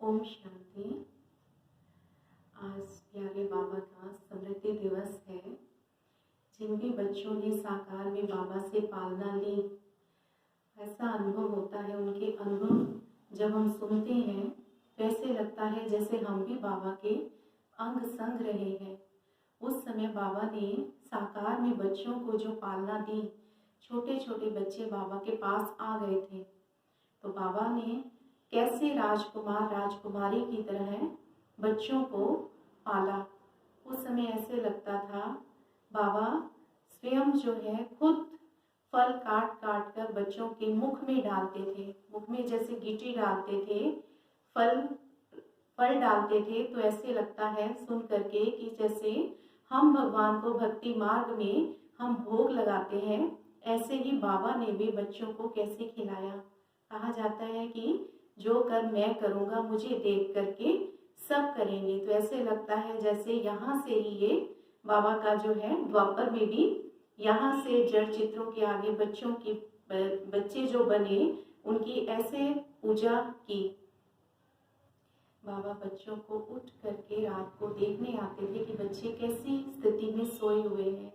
ओम शांति। आज प्यारे बाबा का स्मृति दिवस है। जिन भी बच्चों ने साकार में बाबा से पालना ली, ऐसा अनुभव होता है। उनके अनुभव जब हम सुनते हैं तो ऐसे लगता है जैसे हम भी बाबा के अंग संग रहे हैं। उस समय बाबा ने साकार में बच्चों को जो पालना दी, छोटे छोटे बच्चे बाबा के पास आ गए थे, तो बाबा ने कैसे राजकुमार राजकुमारी की तरह बच्चों को पाला। उस समय ऐसे लगता था बाबा स्वयं जो है खुद फल काट काट कर बच्चों के मुख में डालते थे। मुख में जैसे गिटी डालते थे, फल डालते थे, तो ऐसे लगता है सुन करके कि जैसे हम भगवान को भक्ति मार्ग में हम भोग लगाते हैं, ऐसे ही बाबा ने भी बच्चों को कैसे खिलाया। कहा जाता है कि जो कर मैं करूँगा, मुझे देख करके सब करेंगे। तो ऐसे लगता है जैसे यहाँ से ही ये बाबा का जो है द्वापर में भी यहाँ से जड़ चित्रों के आगे बच्चे जो बने, उनकी ऐसे पूजा की। बाबा बच्चों को उठ करके रात को देखने आते थे कि बच्चे कैसी स्थिति में सोए हुए हैं,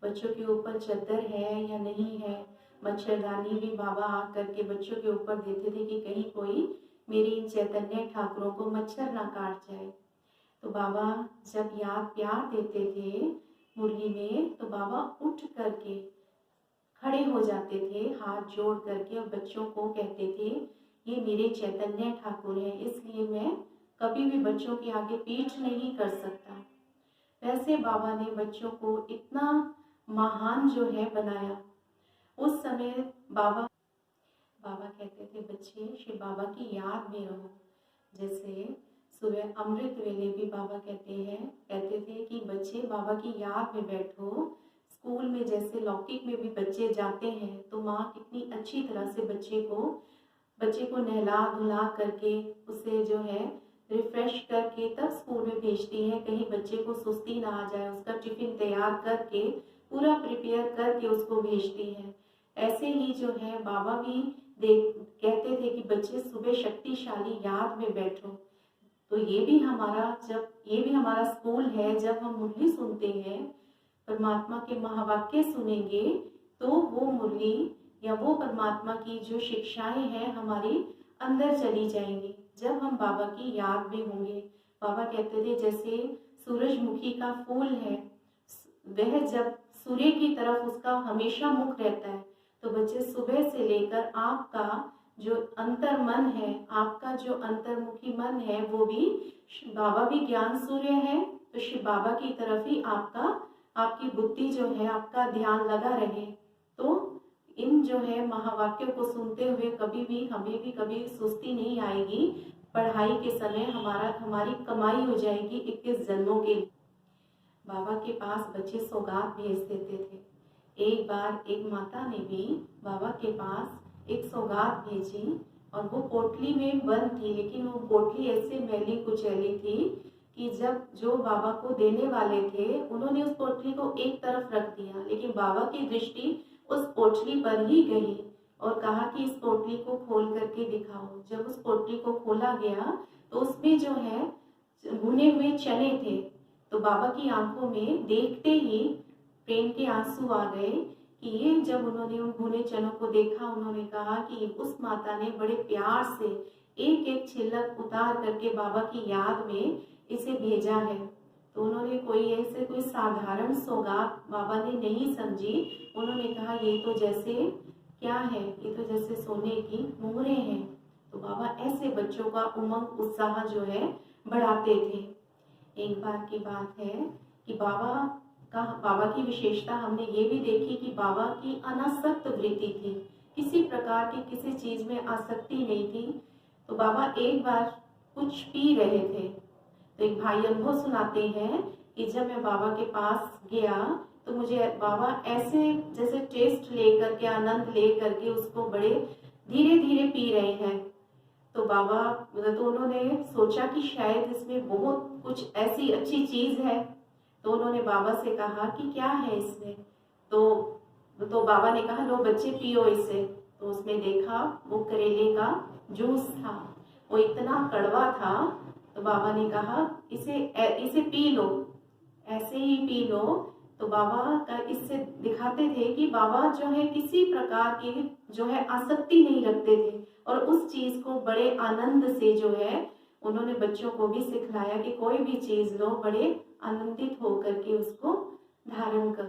बच्चों के ऊपर चादर है या नहीं है। मच्छरदानी भी बाबा आ करके बच्चों के ऊपर देते थे कि कहीं कोई मेरे इन चैतन्य ठाकुरों को मच्छर ना काट जाए। तो बाबा जब याद प्यार देते थे मुरली में, तो बाबा उठ करके खड़े हो जाते थे हाथ जोड़ करके, और बच्चों को कहते थे ये मेरे चैतन्य ठाकुर हैं, इसलिए मैं कभी भी बच्चों के आगे पीठ नहीं कर सकता। वैसे बाबा ने बच्चों को इतना महान जो है बनाया। उस समय बाबा कहते थे बच्चे शिव बाबा की याद में रहो। जैसे सुबह अमृत वेले भी बाबा कहते थे कि बच्चे बाबा की याद में बैठो। स्कूल में जैसे लौकिक में भी बच्चे जाते हैं तो माँ कितनी अच्छी तरह से बच्चे को नहला धुला करके उसे जो है रिफ्रेश करके तब स्कूल में भेजती है। कहीं बच्चे को सुस्ती ना आ जाए, उसका टिफिन तैयार करके पूरा प्रिपेयर करके उसको भेजती है। ऐसे ही जो है बाबा भी कहते थे कि बच्चे सुबह शक्तिशाली याद में बैठो। तो ये भी हमारा स्कूल है। जब हम मुरली सुनते हैं, परमात्मा के महावाक्य सुनेंगे, तो वो मुरली या वो परमात्मा की जो शिक्षाएं हैं हमारी अंदर चली जाएंगी जब हम बाबा की याद में होंगे। बाबा कहते थे जैसे सूरजमुखी का फूल है, वह जब सूर्य की तरफ उसका हमेशा मुख रहता है, तो बच्चे सुबह से लेकर आपका जो अंतर मन है, आपका जो अंतर्मुखी मन है, वो भी बाबा भी ज्ञान सूर्य है, तो शिव बाबा की तरफ ही आपकी बुद्धि जो है, आपका ध्यान लगा रहे। तो इन जो है महावाक्यों को सुनते हुए हमें भी कभी सुस्ती नहीं आएगी। पढ़ाई के समय हमारी कमाई हो जाएगी 21 जन्मों के। बाबा के पास बच्चे सौगात भेज देते थे। एक बार एक माता ने भी बाबा के पास एक सौगात भेजी, और वो पोटली में बंद थी, लेकिन वो पोटली ऐसे मैली कुचैली थी कि जब जो बाबा को देने वाले थे उन्होंने उस पोटली को एक तरफ रख दिया, लेकिन बाबा की दृष्टि उस पोटली पर ही गई और कहा कि इस पोटली को खोल करके दिखाओ। जब उस पोटली को खोला गया तो उसमें जो है भुने हुए चने थे। तो बाबा की आंखों में देखते ही प्रेम के आंसू आ गए कि ये जब उन्होंने उन भुने चनों को देखा, उन्होंने कहा कि उस माता ने बड़े प्यार से एक एक छिलक उतार करके बाबा की याद में इसे भेजा है। तो उन्होंने कोई साधारण सौगात बाबा ने नहीं समझी। उन्होंने कहा ये तो जैसे क्या है, ये तो जैसे सोने की मोहरें हैं। तो बाबा ऐसे बच्चों का उमंग उत्साह जो है बढ़ाते थे। एक बार की बात है कि बाबा की विशेषता हमने ये भी देखी कि बाबा की अनासक्त वृत्ति थी, किसी प्रकार की किसी चीज में आसक्ति नहीं थी। तो बाबा एक बार कुछ पी रहे थे, तो एक भाई अनुभव सुनाते हैं कि जब मैं बाबा के पास गया तो मुझे बाबा ऐसे जैसे टेस्ट लेकर के आनंद लेकर के उसको बड़े धीरे धीरे पी रहे हैं। तो उन्होंने सोचा कि शायद इसमें बहुत कुछ ऐसी अच्छी चीज है। तो उन्होंने बाबा से कहा कि क्या है इसमें। तो बाबा ने कहा लो बच्चे पियो इसे। तो उसमें देखा वो करेले का जूस था। वो इतना कड़वा था। तो बाबा ने कहा इसे इसे पी लो, ऐसे ही पी लो। तो बाबा का इससे दिखाते थे कि बाबा जो है किसी प्रकार की जो है आसक्ति नहीं रखते थे, और उस चीज को बड़े आनंद से जो है उन्होंने बच्चों को भी सिखलाया कि कोई भी चीज लो बड़े आनंदित होकर के उसको धारण करो।